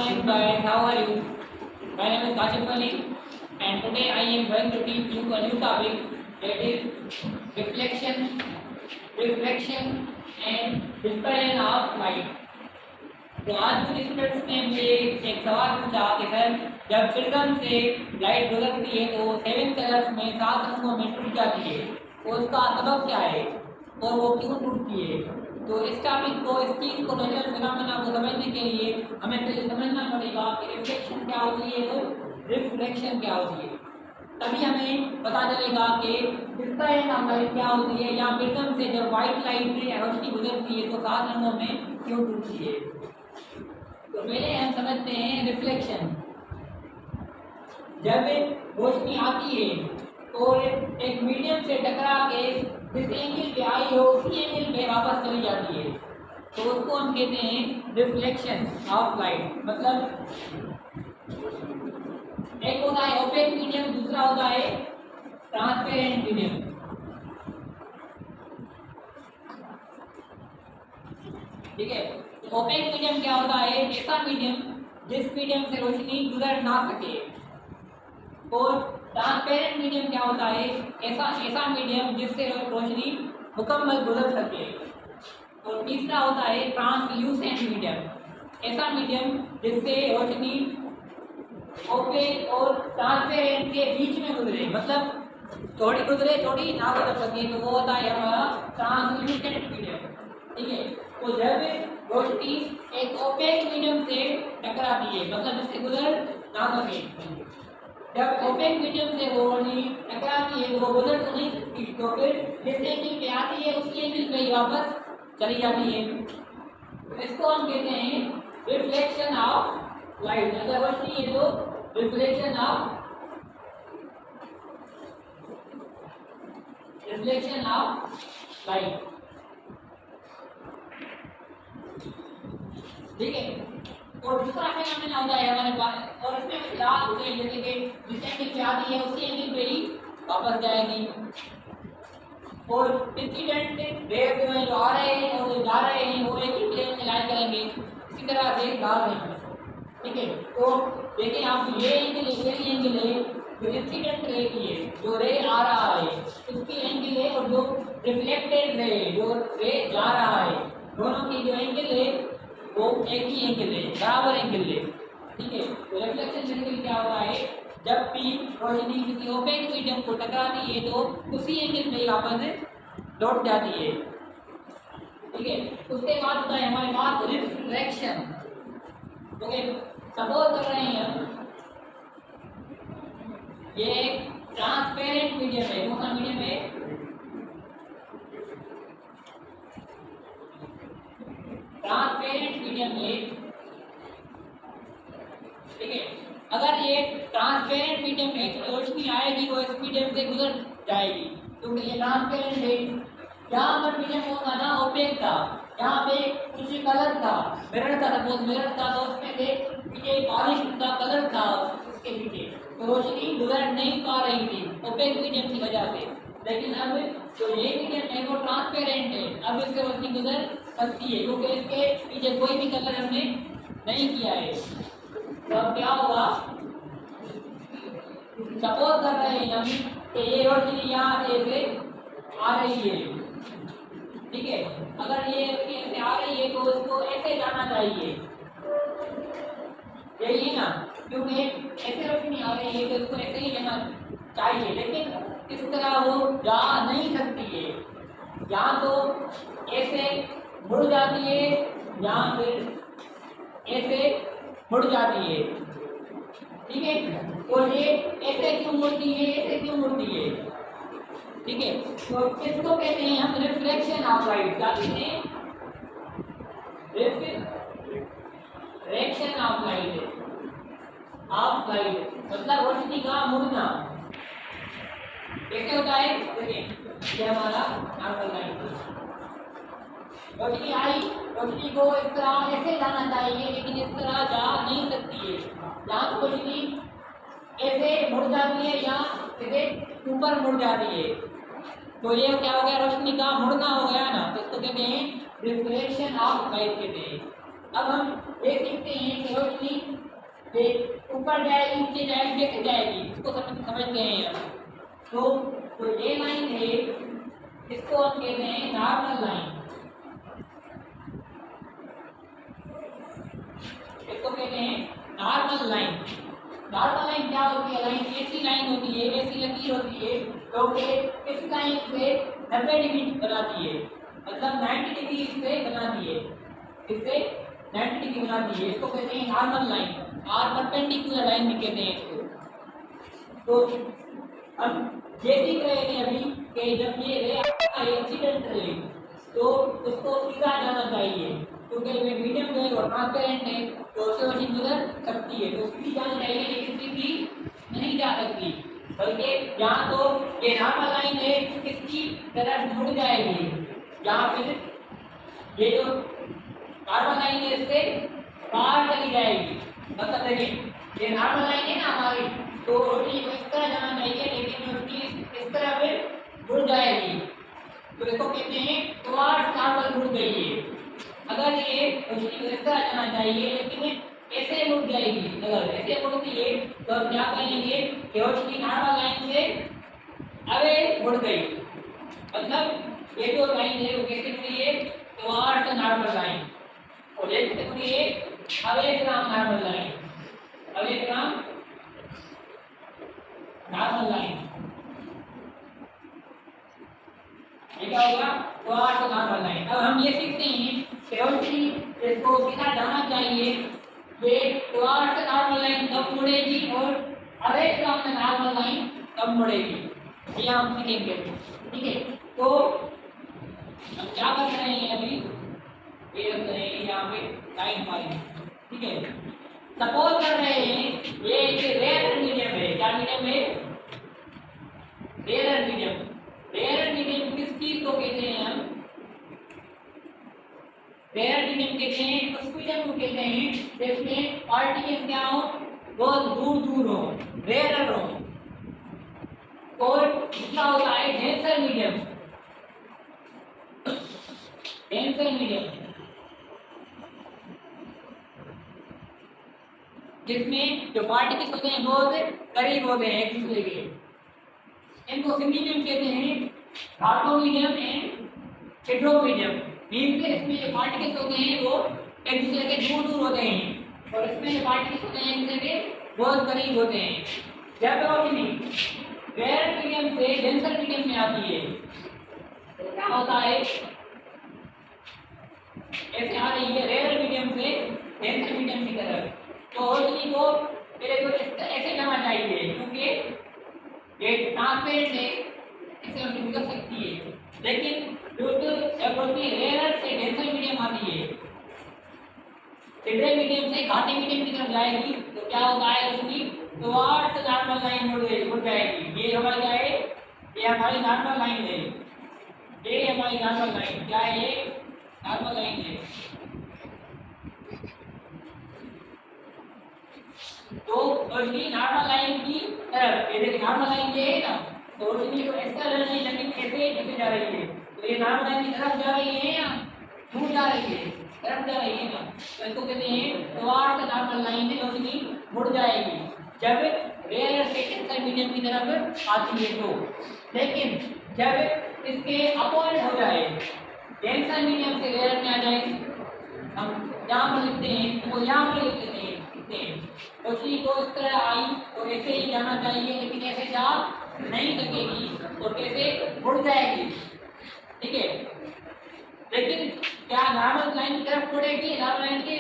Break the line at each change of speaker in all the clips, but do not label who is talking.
morning guys, how are you? My name is Kashif Ali and today I am going to teach you a new topic, that is reflection and dispersion of light. तो आज कुछ students ने मुझे एक सवाल पूछा कि sir जब प्रिज्म से लाइट गुजरती है तो 7 कलर्स में 7 रंगों में टूट जाती है, तो उसका सबब क्या है और वो क्यों टूटती है। तो इस टॉपिक को, इस चीज़ को, नेचुरल फिनोमेना को समझने के लिए हमें पहले समझना पड़ेगा कि रिफ्लेक्शन क्या होती है और रिफ्लेक्शन क्या होती है। तभी हमें पता चलेगा कि डिस्पर्शन ऑफ लाइट क्या होती है, या प्रिज्म से जब वाइट लाइट रोशनी गुजरती है तो 7 रंगों में क्यों टूटती है। तो पहले हम समझते हैं रिफ्लेक्शन। जब रोशनी आती है तो एक मीडियम से टकरा के जिस एंगल पे आई हो उसी एंगल पे वापस चली जाती है, तो उसको हम कहते हैं रिफ्लेक्शन ऑफ लाइट। मतलब एक होता है ओपेक मीडियम, दूसरा होता है ट्रांसपेरेंट मीडियम। ठीक है, तो ओपेक मीडियम क्या होता है? ऐसा मीडियम जिस मीडियम से रोशनी गुजर ना सके। और ट्रांसपेरेंट मीडियम क्या होता है? ऐसा मीडियम जिससे रोशनी मुकम्मल गुजर सके। और तीसरा होता है ट्रांसल्यूसेंट मीडियम, ऐसा मीडियम जिससे रोशनी ओपेक और ट्रांसपेरेंट के बीच में गुजरे, मतलब थोड़ी गुजरे थोड़ी ना गुजर सके, तो वो होता है हमारा ट्रांसल्यूसेंट मीडियम। ठीक है, तो जब रोशनी एक ओपेक मीडियम से टकराती है, मतलब इससे गुजर ना सके, जब ओपेक मीडियम से वो रोशनी टकराती है वो गुजर तो नहीं सकती, तो फिर जिस एंगल पे आती है उसी एंगल पे ही वापस चली जाती है। तो इसको हम कहते हैं रिफ्लेक्शन ऑफ लाइट। अगर रोशनी है तो रिफ्लेक्शन ऑफ लाइट। ठीक है, और दूसरा फिनोमेना होता है हमारे पास, और इसमें लाल होते हैं जैसे कि जिस एंगल पे आती है उसी एंगल पे ही वापस जाएगी। और इंसिडेंट वेव जो है, जो आ रहे हैं और जो जा रहे हैं वो एक ही प्लेन में लाइन करेंगे, इसी तरह से डाल रहे हैं। ठीक है, तो देखिए आप ये एंगल है जो इंसिडेंट रे की है, जो रे आ रहा है उसकी एंगल है, और जो रिफ्लेक्टेड रे जो रे जा रहा है, दोनों की जो एंगल है वो एक ही एंगल है, बराबर एंगल है। ठीक है, तो रिफ्लेक्शन एंगल क्या होता है? जब भी रोशनी किसी ओपेक मीडियम को टकराती है तो उसी एंगल में वापस लौट जाती है। ठीक है, उसके बाद होता है हमारे पास रिफ्रैक्शन। ओके, सपोज कर रहे हैं हम ये एक ट्रांसपेरेंट मीडियम है, कौन सा मीडियम है? ट्रांसपेरेंट मीडियम है। ठीक है, अगर ये ट्रांसपेरेंट मीडियम है तो रोशनी आएगी वो इस मीडियम से गुजर जाएगी, क्योंकि ये ट्रांसपेरेंट है। यहाँ पर मीडियम होगा ना ओपेक था, यहाँ पे कुछ कलर था, मिरर था, सपोज मिरर था, तो उसमें से पीछे पॉलिश का कलर था उसके पीछे, तो रोशनी गुजर नहीं पा रही थी ओपेक मीडियम की वजह से। लेकिन अब जो ये मीडियम है वो ट्रांसपेरेंट है, अब इससे रोशनी गुजर सकती है क्योंकि इसके पीछे कोई भी कलर हमने नहीं किया है। तो अब क्या होगा? सपोज कर रहे हैं हम कि ये रोशनी यहाँ से आ रही है। ठीक है, अगर ये ऐसे आ रही है तो इसको ऐसे जाना चाहिए, यही है ना, क्योंकि ऐसे रोशनी आ रही है तो इसको ऐसे ही जाना चाहिए, लेकिन इस तरह वो जा नहीं सकती है। या तो ऐसे मुड़ जाती है या फिर ऐसे मुड़ जाती है। ठीक है, और ये ऐसे क्यों मुड़ती है, ऐसे क्यों मुड़ती है? ठीक है, तो इसको कहते हैं हम रिफ्लेक्शन ऑफ लाइट। क्या कहते हैं? Reflection of light. मतलब रोशनी का मुड़ना कैसे होता है? देखिए ये हमारा नॉर्मल लाइट, रोशनी आई, रोशनी को इस तरह ऐसे जाना चाहिए लेकिन इस तरह जा नहीं सकती है। यहाँ तो रोशनी ऐसे मुड़ जाती है या ऐसे ऊपर मुड़ जाती है, तो ये क्या हो गया? रोशनी का मुड़ना हो गया ना, तो इसको कहते हैं रिफ्लेक्शन ऑफ लाइट कहते हैं। अब हम ये सीखते हैं कि रोशनी ये ऊपर जाएगी नीचे जाएगी कैसे जाएगी इसको समझते हैं हम। तो ये लाइन है इसको हम कहते हैं नॉर्मल लाइन, इसको कहते हैं नॉर्मल लाइन। नॉर्मल लाइन क्या होती है? लाइन ऐसी लाइन होती है, ऐसी लकीर होती है जो कि इस लाइन से 90 डिग्री बनाती है, मतलब 90 डिग्री इससे बनाती है, इससे 90 डिग्री बनाती है। इसको कहते हैं नॉर्मल लाइन और परपेंडिकुलर लाइन भी कहते हैं इसको। तो हम ये सीख रहे थे अभी कि जब ये रे इंसिडेंट रे तो उसको सीधा जाना चाहिए, क्योंकि ये मीडियम है और ट्रांसपेरेंट है तो उससे रोशनी गुजर सकती है, तो सीधी जानी चाहिए, लेकिन सीधी नहीं जा सकती, बल्कि यहाँ तो ये नॉर्मल लाइन है इसकी तरफ मुड़ जाएगी, यहाँ फिर ये जो नॉर्मल लाइन है इससे बाहर चली जाएगी। मतलब देखिए ये नॉर्मल लाइन है ना हमारी, तो रोशनी को इस तरह जाना चाहिए, लेकिन रोशनी इस तरह फिर मुड़ जाएगी, तो इसको कहते हैं टुवर्ड्स नॉर्मल मुड़ गई है। अगर ये रोशनी को इस तरह जाना चाहिए लेकिन ऐसे मुड़ जाएगी, अगर ऐसे मुड़ती है तो हम क्या कहेंगे कि रोशनी नॉर्मल लाइन से अवे मुड़ गई, मतलब ये जो लाइन है वो कैसे मुड़ी है? टुवर्ड्स नॉर्मल लाइन, और ये कैसे मुड़ी है? Away from normal line, away from normal line. ये क्या होगा? Towards normal line. अब हम ये सीखते हैं कि रोशनी इसको सीधा जाना चाहिए, ये टुवर्ड्स नॉर्मल लाइन कब मुड़ेगी और away from the normal line कब मुड़ेगी, ये हम सीखेंगे। ठीक है, तो हम क्या कर रहे हैं अभी, ये रख रहे हैं यहाँ पे लाइन हमारी। ठीक है, सपोज कर रहे हैं ये एक रेयर मीडियम है, क्या मीडियम है? Rare medium. रेयर मीडियम किस चीज को कहते हैं हम? रेयर मीडियम कहते हैं उस मीडियम को कहते हैं जिसमें पार्टिकल क्या हो? बहुत दूर दूर हो, रेयर हो। और दूसरा होता है डेंसर मीडियम, डेंसर मीडियम जिसमें जो पार्टिकल्स होते हैं बहुत करीब होते हैं एक दूसरे के, इनको मीडियम कहते हैं धातु मीडियम एंड हेटेरो मीडियम। इसमें जो पार्टिकल्स होते हैं वो एक दूसरे के दूर दूर होते हैं और इसमें जो पार्टिकल्स होते हैं एक दूसरे के बहुत करीब होते हैं। जब रोशनी रेयर मीडियम से डेंसर मीडियम में आती है तो क्या होता है? ऐसे आ रही है रेयर मीडियम से डेंसर मीडियम की तरफ, तो रोशनी को पहले तो ऐसे जाना चाहिए, क्योंकि ये ट्रांसपेरेंट है, ऐसे रोशनी गुजर सकती है। लेकिन जब रोशनी रेयर से डेंसर मीडियम आती है, हेटेरो मीडियम से घाटे मीडियम की तरफ जाएगी, तो क्या होता है? रोशनी टुवर्ड्स नॉर्मल लाइन मुड़ जाएगी। ये हमारी क्या है? ये हमारी नॉर्मल लाइन है, ये हमारी नॉर्मल लाइन क्या है? ये नॉर्मल लाइन है। तो रोशनी नॉर्मल लाइन की तरफ, ये देखिए नॉर्मल लाइन ये है ना, तो रोशनी को ऐसा जाना चाहिए, लेकिन कैसे जा रही है? तो ये नॉर्मल लाइन की तरफ जा रही है या दूर जा रही है? तरफ जा रही है ना, तो इसको कहते हैं टुवर्ड्स नॉर्मल लाइन में रोशनी मुड़ जाएगी जब रेयर से डेंसर मीडियम की तरफ आती है तो। लेकिन जब इसके अपोजिट हो जाए, डेंसर मीडियम से रेयर में आ जाए, हम यहाँ पर लिखते हैं तो यहाँ पर लिख लेते हैं रोशनी को इस तरह आई तो ऐसे ही जाना चाहिए, लेकिन ऐसे जा नहीं सकेगी और कैसे मुड़ जाएगी। ठीक है, लेकिन क्या नॉर्मल लाइन की तरफ मुड़ेगी? नॉर्मल लाइन के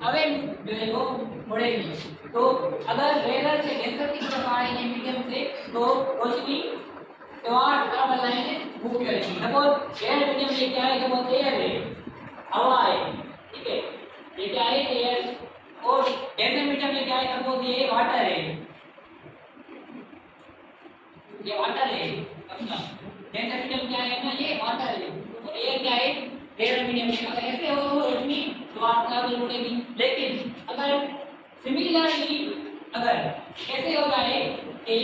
अवे जो है वो मुड़ेगी। तो अगर रेयर से डेंसर की तरफ आ रही है मीडियम से, तो रोशनी टुवर्ड्स नॉर्मल लाइन मूव करेगी। सपोज एयर मीडियम ये क्या है? सपोज एयर है, हवा है, ठीक है, ये क्या है? एयर। और डेंसर मीडियम ये क्या है? सपोज ये वाटर है, ये वाटर है अपना। डेंसर मीडियम क्या है ना? ये वाटर है। तो एयर क्या है? रेयर मीडियम में। अगर ऐसे हो तो रोशनी टुवर्ड्स नॉर्मल मुड़ेगी। लेकिन अगर सिमिलरली अगर ऐसे हो जाए कि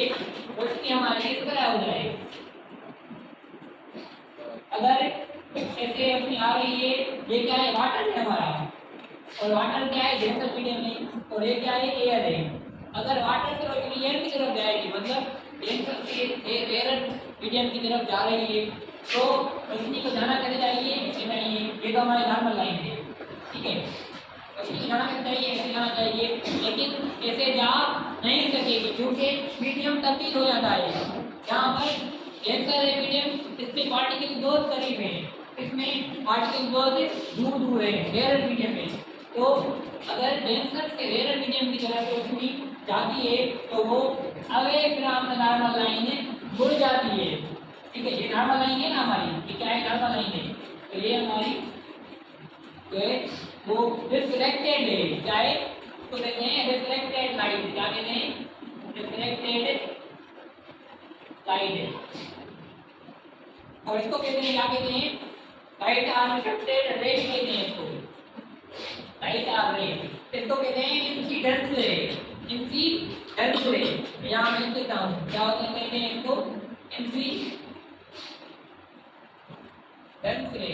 रोशनी हमारी इस तरह हो जाए, अगर ऐसे अपनी आ रही है, ये क्या है? वाटर है हमारा, और वाटर क्या है, डेंसर मीडियम में, और ये क्या है, एयर है। अगर वाटर से रोशनी एयर की तरफ जाएगी, मतलब डेंसर से एयर मीडियम की तरफ जा रही है, तो रोशनी को जाना कैसे चाहिए, ऐसे नहीं, ये तो हमारी नॉर्मल लाइन है, ठीक है। रोशनी को जाना कैसे चाहिए, ऐसे जाना चाहिए, लेकिन ऐसे जा नहीं सकेगी क्योंकि मीडियम तब्दील हो जाता है। यहाँ पर डेंसर है मीडियम, इसमें पार्टिकल बहुत करीब है, इसमें पार्टिकल बहुत दूर दूर है रेयर मीडियम में। तो अगर डेंसर से रेयर मीडियम की तरफ रोशनी जाती है तो वो away from the normal line मुड़ जाती है, ठीक है। ये नॉर्मल लाइन है ना हमारी, ये क्या है, नॉर्मल लाइन है। तो ये हमारी जो है वो रिफ्लेक्टेड है, क्या है, उसको कहते हैं रिफ्लेक्टेड लाइट, क्या कहते हैं, रिफ्लेक्टेड लाइट है। और इसको कहते हैं, क्या कहते हैं, लाइट आर रिफ्लेक्टेड रे कहते हैं इसको, लाइट आर रे। इसको कहते हैं इंसिडेंस रे, इंसिडेंस रे। यहाँ मैं लिखता हूँ, क्या होता है, कहते हैं इसको इंसिडेंस रे,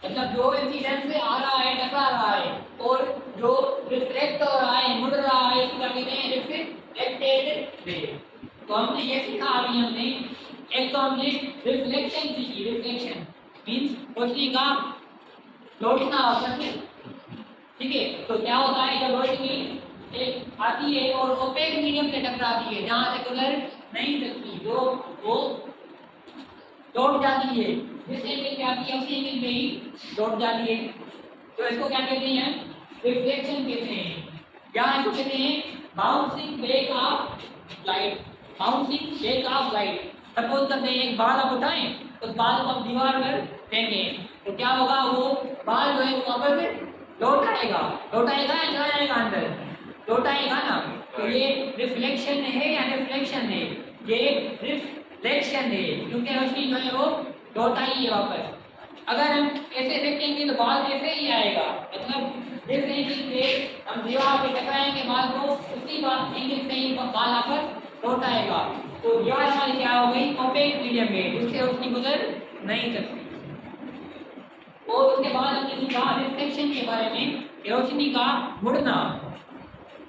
मतलब जो इंसिडेंस से आ रहा है, टकरा रहा है, और जो रिफ्लेक्ट हो रहा है, मुड़ रहा है, इसको क्या कहते हैं, रिफ्लेक्टेड रे। तो हमने ये सीखा अभी, हमने एक तो हमने रिफ्लेक्शन सीखी, रिफ्लेक्शन मींस रोशनी का लौटना होता है, ठीक है। तो क्या होता है, जब रोशनी एक आती है और ओपेक मीडियम से टकराती है, जहाँ से गुजर नहीं सकती, जो वो लौट जाती है, जिस एंगल पे आती है उसी एंगल पे ही लौट जाती है, तो इसको क्या कहते हैं, रिफ्लेक्शन कहते हैं। या इसको कहते हैं bouncing back of light, bouncing back of light. Suppose करते हैं एक बाल आप उठाएं, उस बाल को आप दीवार पर फेंकें, तो क्या होगा, वो बाल जो है वो वापस लौट आएगा या चला जाएगा अंदर, लौट आएगा ना। तो ये रिफ्लेक्शन है या रिफ्लेक्शन है, ये रिफ्लेक्शन है, क्योंकि रोशनी जो है वो लौट आई है वापस। अगर हम ऐसे फेंकेंगे तो बाल ऐसे ही आएगा, मतलब जिस एंगल पे हम दीवार पे टकराएंगे बाल को, उसी एंगल से ही बाल वापस लौट आएगा। तो दीवार हमारी क्या हो गई, ओपेक मीडियम में, जिससे रोशनी गुजर नहीं सकती। और उसके बाद हमने सीखा रिफ्लेक्शन के बारे में, रोशनी का मुड़ना,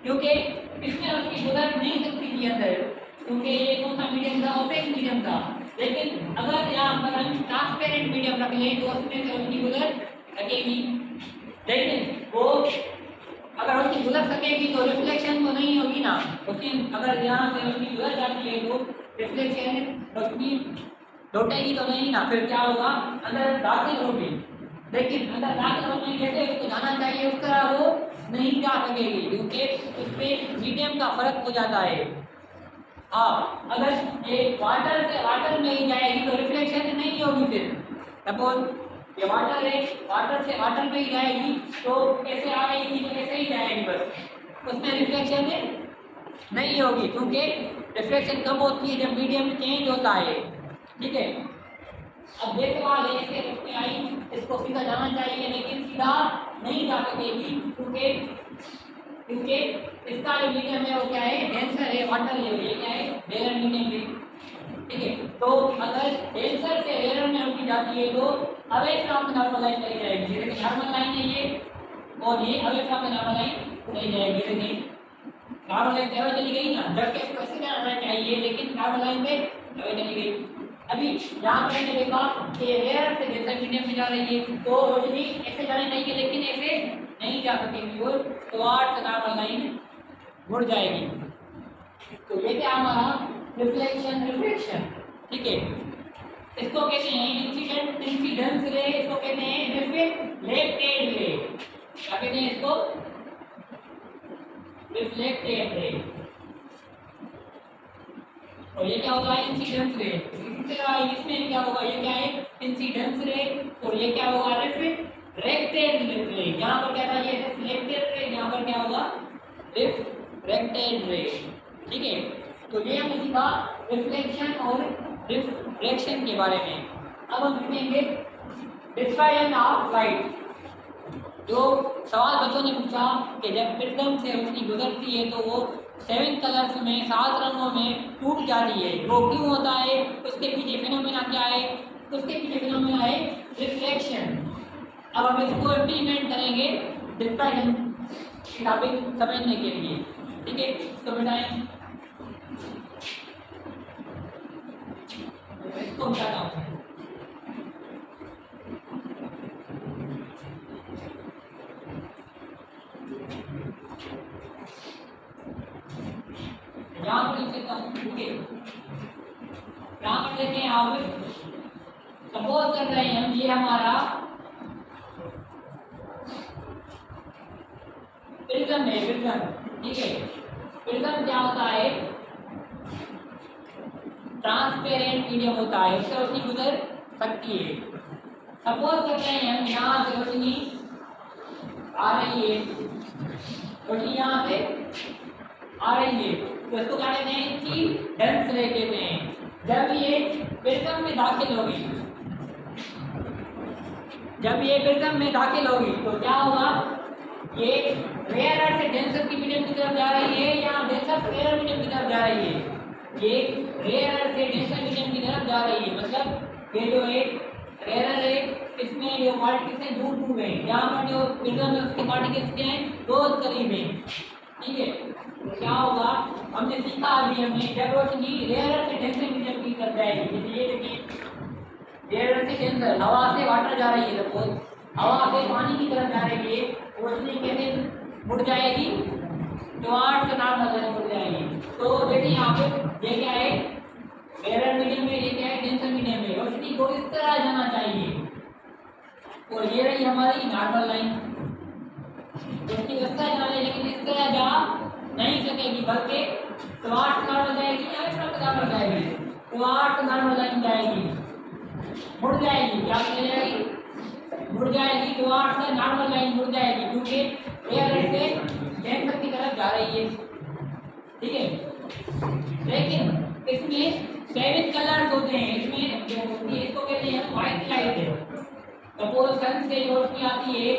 क्योंकि इसमें रोशनी गुजर नहीं सकती थी अंदर, क्योंकि ये कौन सा मीडियम था, ओपेक मीडियम था। लेकिन अगर यहाँ पर हम ट्रांसपेरेंट मीडियम रख लें तो उसमें से रोशनी गुजर सकेगी, लेकिन वो अगर रोशनी गुजर सकेगी तो रिफ्लेक्शन तो नहीं होगी ना। लेकिन अगर यहाँ से रोशनी गुजर जाती है तो रिफ्लेक्शन, रोशनी लौटेगी तो नहीं ना, फिर क्या होगा, अंदर दाखिल होगी। लेकिन अंदर दाखिल होने जैसे उसको जाना चाहिए उस तरह वो नहीं जा सकेगी, क्योंकि उस पर मीडियम का फर्क हो जाता है। हाँ, अगर ये वाटर से वाटर में ही जाएगी तो रिफ्लेक्शन नहीं होगी। फिर सपोज ये वाटर है, वाटर से वाटर में ही जाएगी तो कैसे आ रही थी तो कैसे ही जाएगी, बस उसमें रिफ्लेक्शन नहीं होगी, क्योंकि रिफ्लेक्शन कब होती है, जब मीडियम चेंज होता है, ठीक है। अब देखो आगे ऐसे रोशनी आई, इसको सीधा जाना चाहिए लेकिन सीधा नहीं जा सकेगी, क्योंकि इसका जो मीडियम है वो क्या है, डेंसर है, वाटर है, ये क्या है, रेयर मीडियम है, ठीक है। तो अगर डेंसर से रेयर में रोशनी जाती है तो away from the normal line चली जाएगी, जैसे कि नॉर्मल लाइन है ये, और ये away from the normal line चली जाएगी, जैसे कि नॉर्मल लाइन पे चली गई ना, जबकि इसको ऐसे जाना चाहिए लेकिन नॉर्मल लाइन पे अवे चली गई। अभी यहाँ पर मैंने देखा कि रेयर से डेंसर मीडियम में जा रही है तो रोशनी ऐसे जानी चाहिए, लेकिन ऐसे नहीं जा सकेगी और टुवर्ड्स नॉर्मल लाइन मुड़ जाएगी। तो ये क्या हमारा रिफ्लेक्शन, रिफ्लेक्शन, ठीक है। इसको कहते हैं इंसिडेंस रे, इसको कहते हैं रिफ्लेक्टेड रे, क्या कहते हैं इसको, रिफ्लेक्टेड रे। और ये क्या होता है, इंसिडेंस रे। इसमें क्या होगा, ये क्या है, इंसिडेंस रे, और ये क्या होगा, रिफ्लेक्टेड रे। यहाँ पर क्या था, ये रिफ्लेक्टेड रे, यहाँ पर क्या होगा, रिफ्लेक्टेड रे, ठीक है। तो ये हमने सीखा रिफ्लेक्शन और रिफ्रैक्शन के बारे में। अब हम सीखेंगे डिफ्रेक्शन ऑफ लाइट। जो सवाल बच्चों ने पूछा कि जब प्रिज्म से रोशनी गुजरती है तो वो 7 कलर्स में, 7 रंगों में टूट जाती है, वो क्यों होता है, उसके पीछे फिनोमेना क्या है, उसके पीछे फिनोमेना है रिफ्लेक्शन। अब हम इसको इम्प्लीमेंट करेंगे डिस्पर्शन टॉपिक समझने के लिए, ठीक है। तो बताएं, इसको बताता हूँ। यहाँ पर लिख देता हूँ, ठीक है। यहाँ पर देखें आप, सपोज कर रहे हैं हम, ये हमारा प्रिज्म है, प्रिज्म, ठीक है। प्रिज्म क्या होता है? ट्रांसपेरेंट मीडियम होता है, उससे रोशनी गुजर सकती है। सपोज कर रहे हैं हम, यहाँ से रोशनी आ रही है, रोशनी यहाँ से आ रही है, तो इसको क्या कहते हैं कि डेंस रे कहते हैं। जब ये प्रिज्म में दाखिल होगी, जब ये प्रिज्म में दाखिल होगी तो क्या होगा? ये रेयर से डेंसर की मीडियम की तरफ जा रही है या डेंसर से रेयर मीडियम की तरफ जा रही है? ये रेयर से डेंसर मीडियम की तरफ जा रही है। मतलब ये जो एक रेयर है, इसमें जो पार्टिकल्स हैं दूर दूर हैं, यहाँ पर जो प्रिज्म में उसके पार्टिकल्स क्या हैं? बहुत करीब हैं, ठीक है। तो क्या होगा? हमने सीखा अभी, हमने जब रोशनी रेयर से डेंसर मीडियम की तरफ जाएगी, ये देखिए रेयर से डेंसर, हवा से वाटर जा रही है, सपोज हवा से पानी की तरफ जा रही है, रोशनी कैसे मुड़ जाएगी? टुवार्ड्स द नॉर्मल लाइन मुड़ जाएगी। तो देखिए यहाँ पे ये क्या है? रेयर मीडियम में, ये क्या है? डेंसर मीडियम में। रोशनी को इस तरह जाना चाहिए, और ये रही हमारी नॉर्मल लाइन। रोशनी इस तरह जाने, लेकिन इस तरह जा नहीं सकेगी, बल्कि टुवार्ड्स नॉर्मल जाएगी या इस तरफ नॉर्मल जाएगी? टुवार्ड्स नॉर्मल लाइन जाएगी, मुड़ जाएगी। क्या चली जाएगी? मुड़ जाएगी, टुवार्ड्स द नॉर्मल लाइन मुड़ जाएगी, क्योंकि रेयर से डेंसर की तरफ जा रही है, ठीक है। लेकिन इसमें 7 कलर्स होते हैं, इसमें जो होती है इसको कहते हैं व्हाइट लाइट है। सपोज सन से रोशनी आती है,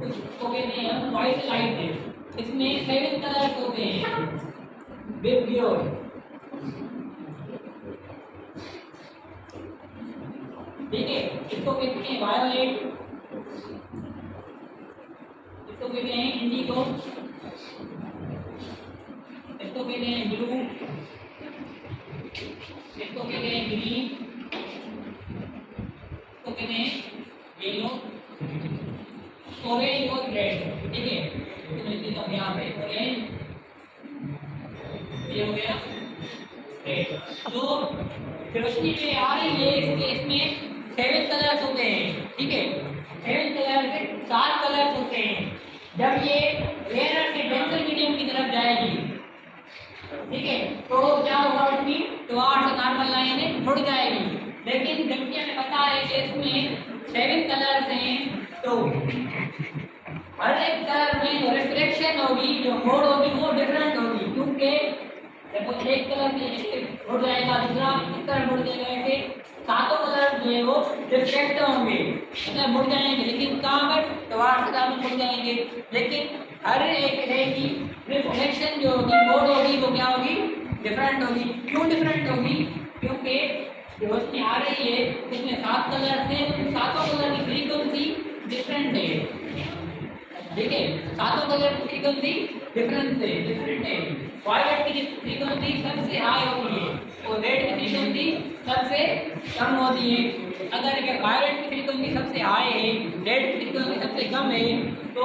उसको कहते हैं व्हाइट लाइट है। इसमें 7 कलर्स होते हैं, विब्रियो, ठीक है। इसको कहते हैं वायोलेट, इसको कहते हैं इंडिगो, इसको कहते हैं ब्लू, इसको कहते हैं ग्रीन, इसको कहते हैं येलो, ऑरेंज और रेड, ठीक है। तो यहाँ पे ऑरेंज, ये हो गया रेड। तो रोशनी में आ रही है, इसमें 7 कलर्स होते हैं, ठीक है। 7 कलर से 7 कलर्स होते हैं। जब ये रेयर से डेंसर मीडियम की तरफ जाएगी, ठीक है, तो क्या होगा? रोशनी टुवार्ड्स नॉर्मल लाइन मुड़ जाएगी। लेकिन जबकि हमें पता है कि इसमें 7 कलर्स हैं, तो हर एक कलर में जो रिफ्लेक्शन होगी, जो मोड होगी, वो डिफरेंट होगी, क्योंकि जब एक कलर की मुड़ जाएगा, दूसरा इस तरह मुड़ जाएगा, ऐसे 7 कलर जो है वो रिफ्लेक्ट होंगे, मतलब मुड़ जाएंगे, लेकिन कहाँ पर? टुवार्ड्स में मुड़ जाएंगे। लेकिन हर एक रे की रिफ्लेक्शन जो होगी, मोड होगी, वो क्या होगी? डिफरेंट होगी। क्यों डिफरेंट होगी? क्योंकि रोशनी आ रही है, इसमें 7 कलर से, 7 कलर की फ्रीक्वेंसी डिफरेंट है, ठीक है। 7 कलर की फ्रीक्वेंसी डिफरेंट है। वायलेट की फ्रीक्वेंसी सबसे हाई होती है और रेड की फ्रीक्वेंसी सबसे कम होती है। अगर वायलेट की फ्रीक्वेंसी सबसे हाई है, रेड की फ्रीक्वेंसी सबसे कम है, तो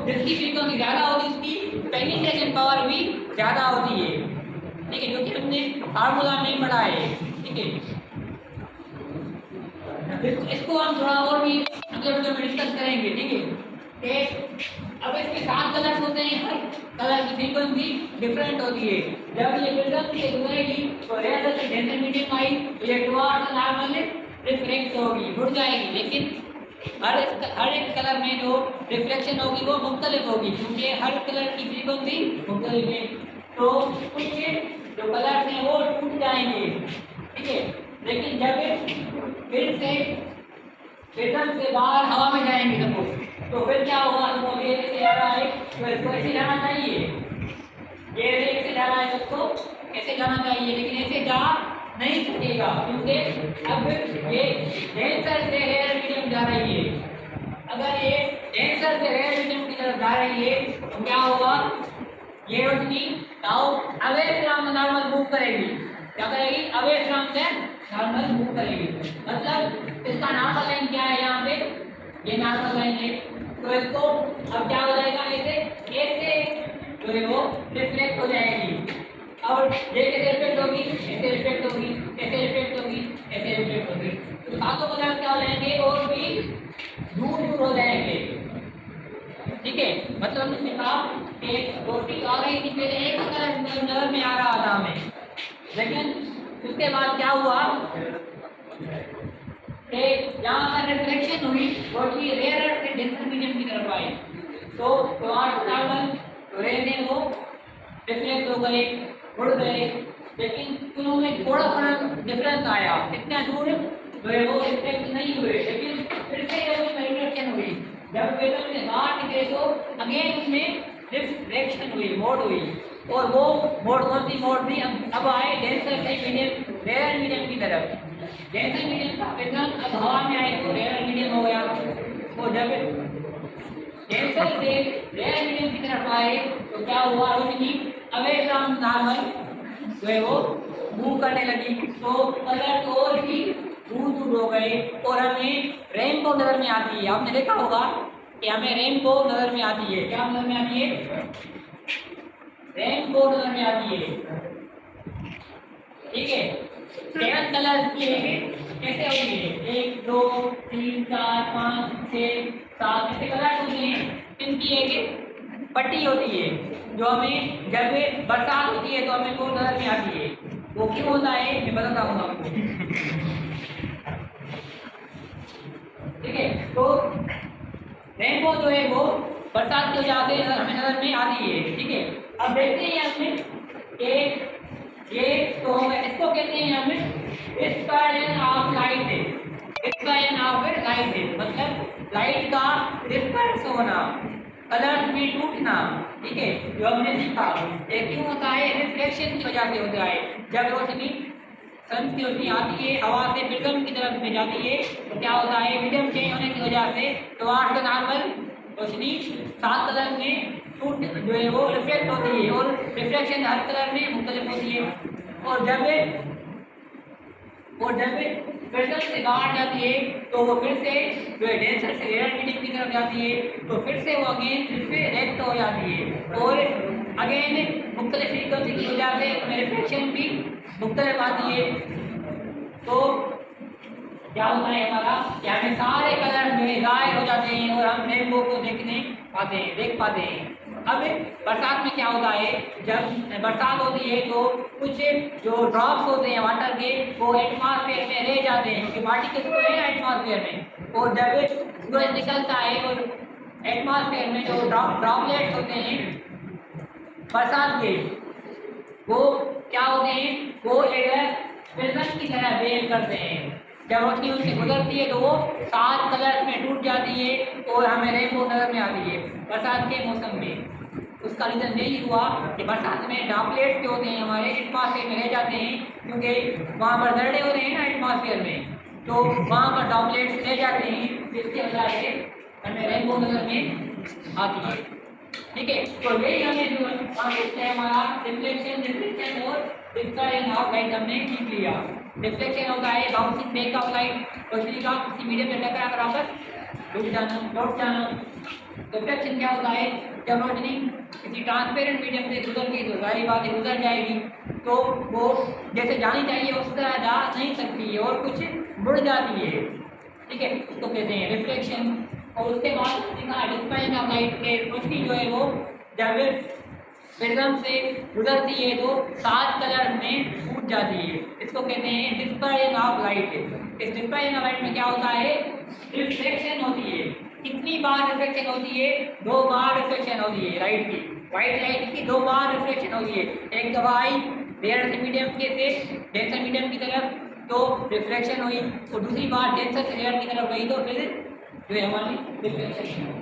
जिसकी फ्रीक्वेंसी ज़्यादा होगी उसकी पेनिट्रेशन पावर भी ज़्यादा होती है, ठीक है, क्योंकि हमने फार्मूला नहीं पढ़ा है, ठीक है। इसको हम थोड़ा और भी अगले वीडियो में डिस्कस करेंगे, ठीक है। अब इसमें 7 कलर्स होते हैं, हर कलर की फ्रीक्वेंसी डिफरेंट होती है। जब ये प्रिज्म से गुजरेगी तो रेयर से डेंसर मीडियम आई, तो ये टुवार्ड्स नॉर्मल रिफ्लेक्ट होगी, मुड़ जाएगी। लेकिन हर एक कलर में जो रिफ्लेक्शन होगी वो मुख्तलिफ होगी, क्योंकि हर कलर की फ्रीक्वेंसी मुख्तलिफ है। तो कुछ जो कलर्स हैं वो टूट जाएंगे, ठीक है। लेकिन जब फिर से प्रिज्म से बाहर हवा में जाएंगे तो फिर क्या होगा? तो ये ऐसे जा रहा है, तो इसको ऐसे जाना चाहिए, ये ऐसे जाना है, उसको ऐसे जाना चाहिए, लेकिन ऐसे जा नहीं सकेगा, क्योंकि अब ये डेंसर से रेयर मीडियम जा रही है। अगर ये डेंसर से रेयर मीडियम की तरफ जा रही है तो क्या होगा, ये रोशनी now away from normal move करेगी। क्या करेगी, अवे फ्रॉम से नॉर्मल मूव करेगी। मतलब इसका नॉर्मल लाइन क्या है, यहाँ पे ये नॉर्मल लाइन है। तो इसको अब क्या हो जाएगा, ऐसे जो है वो रिफ्लेक्ट हो जाएगी। और ये कैसे रिफ्लेक्ट होगी, ऐसे रिफ्लेक्ट होगी, ऐसे रिफ्लेक्ट होगी, ऐसे रिफ्लेक्ट होगी। तो सातों कलर क्या हो जाएंगे और भी दूर दूर हो जाएंगे। ठीक है, मतलब हमने कहा कि रोटी आ रही थी, पहले एक कलर नजर में आ रहा था हमें, लेकिन उसके बाद क्या हुआ कि यहाँ पर रिफ्लेक्शन हुई, रोटी रेयर से डेंसर मीडियम की तरफ आई। तो नॉर्मल रेज है वो रिफ्लेक्ट हो गए, उड़ गए, लेकिन उनमें थोड़ा फर्क डिफरेंस आया। इतना दूर जो है वो रिफ्लेक्ट नहीं हुए, लेकिन फिर से जब उसमें रिफ्लेक्शन हुई, जब वेदन में बाहर निकले तो अगेन उसमें रिफ्लेक्शन हुई, मोड हुई। और वो मोड कौन सी मोड थी, अब आए डेंसर से मीडियम रेयर मीडियम की तरफ। डेंसर मीडियम का वेदन अब हवा में आए तो रेयर मीडियम हो गया। तो जब डेंसर से रेयर मीडियम की तरफ आए तो क्या हुआ, रोशनी अवे फ्रॉम नॉर्मल जो है वो मूव करने लगी। तो कलर और भी दूर दूर हो गए और हमें रेनबो नजर में आती है। आपने देखा होगा कि हमें रेनबो नजर में आती है। क्या नजर में आती है, रेनबो नजर में आती है। ठीक है, 7 कलर की कैसे होती है, 1 2 3 4 5 6 7 ऐसे कलर होते हैं। इनकी एक पट्टी होती है जो हमें जब बरसात होती है तो हमें वो नजर में आती है। वो क्यों होता है मैं बताता हूँ आपको। ठीक है, तो रेनबो जो है वो बरसात की वजह से हमें नजर में आती है। ठीक है, अब देखते हैं हमें ये तो इसको कहते हैं हमें डिस्पर्जन ऑफ लाइट है। डिस्पर्जन ऑफ लाइट है मतलब लाइट का डिस्पर्स होना, कलर में टूटना। ठीक है, जो हमने सीखा ये क्यों होता है, रिफ्लेक्शन की वजह से होता है। जब रोशनी सन की रोशनी आती है हवा से प्रिज्म की तरफ में जाती है तो क्या होता है, मीडियम चेंज होने की वजह से तो आठ का नॉर्मल रोशनी 7 कलर में टूट जो है वो रिफ्लेक्ट होती है और रिफ्लेक्शन हर कलर में मुख्तलिफ होती है। और जब प्रिज्म से बाहर जाती है तो वो फिर से जो है डेंसर से रेयर मीडियम की तरफ जाती है तो फिर से वो अगेन रिफ्लेक्ट हो जाती है और अगेन मुख्तलिफ फ्रीक्वेंसी की वजह से रिफ्लेक्शन भी मुख्तलिफ आती है। तो क्या होता है हमारा, क्या हमें सारे कलर जो है गायब हो जाते हैं और हम रेनबो को देख पाते हैं। अब बरसात में क्या होता है, जब बरसात होती है तो कुछ जो ड्रॉप्स होते हैं वाटर के वो एटमॉस्फेयर में रह जाते हैं क्योंकि पार्टिकल्स तो है ना एटमॉस्फेयर में। और जब सूरज निकलता है और एटमॉस्फेयर में जो ड्रॉपलेट्स होते हैं बरसात के वो क्या होते हैं, वो प्रिज्म की तरह बिहेव करते हैं। जब रोशनी उनसे गुजरती है तो वो 7 कलर में टूट जाती है और हमें रेनबो नजर में आती है बरसात के मौसम में। उसका रीज़न यही हुआ कि बरसात में ड्रॉपलेट्स जो होते हैं हमारे एटमॉस्फेयर में रह जाते हैं क्योंकि वहाँ पर दर्रे होते हैं ना एटमॉस्फेयर में, तो वहाँ पर ड्रॉपलेट्स रह जाते हैं जिसकी वजह से हमें रेनबो नजर में आती है। ठीक है, तो यही हमें जो देखते हैं हमारा रिफ्लेक्शन और डिस्पर्जन ऑफ लाइट हमने सीख लिया। रिफ्लेक्शन होता है बाउंसिंग बैक ऑफ लाइट रोशनी का किसी मीडियम में टकरा कर आकर लौट जाना। रिफ्लेक्शन क्या होता है, जब रोशनी किसी ट्रांसपेरेंट मीडियम से गुजर गई तो सारी बातें गुजर जाएगी तो वो जैसे जानी चाहिए उस तरह जा नहीं सकती और कुछ मुड़ जाती है। ठीक है, उसको कहते हैं रिफ्लेक्शन। और उसके बाद डिस्पर्जन ऑफ लाइट के रोशनी जो है वो जब प्रिज्म से गुजरती है तो 7 कलर में टूट जाती है, इसको कहते हैं डिस्पर्जन ऑफ लाइट। इस डिस्पर्जन ऑफ लाइट में क्या होता है, रिफ्लेक्शन होती है। कितनी बार रिफ्लेक्शन होती है, 2 बार रिफ्लेक्शन होती है लाइट की, व्हाइट लाइट की 2 बार रिफ्लेक्शन होती है। एक दफा आई रेयर मीडियम के से डेंसर मीडियम की तरफ तो रिफ्लेक्शन हुई और दूसरी बार डेंसर से रेयर की तरफ गई तो फिर जो है हमारी रिफ्लेक्शन।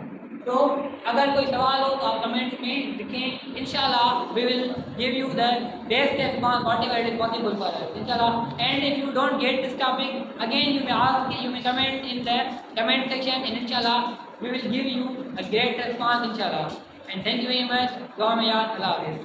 तो अगर कोई सवाल हो तो आप कमेंट्स में लिखें, इंशाल्लाह we will give you the best response whatever it is possible for us, inshallah. And if you don't get this topic again, you may ask, you may comment in the comment section, and inshallah we will give you a great response, inshallah. And thank you very much. Dua mein yaad. Allah Hafiz.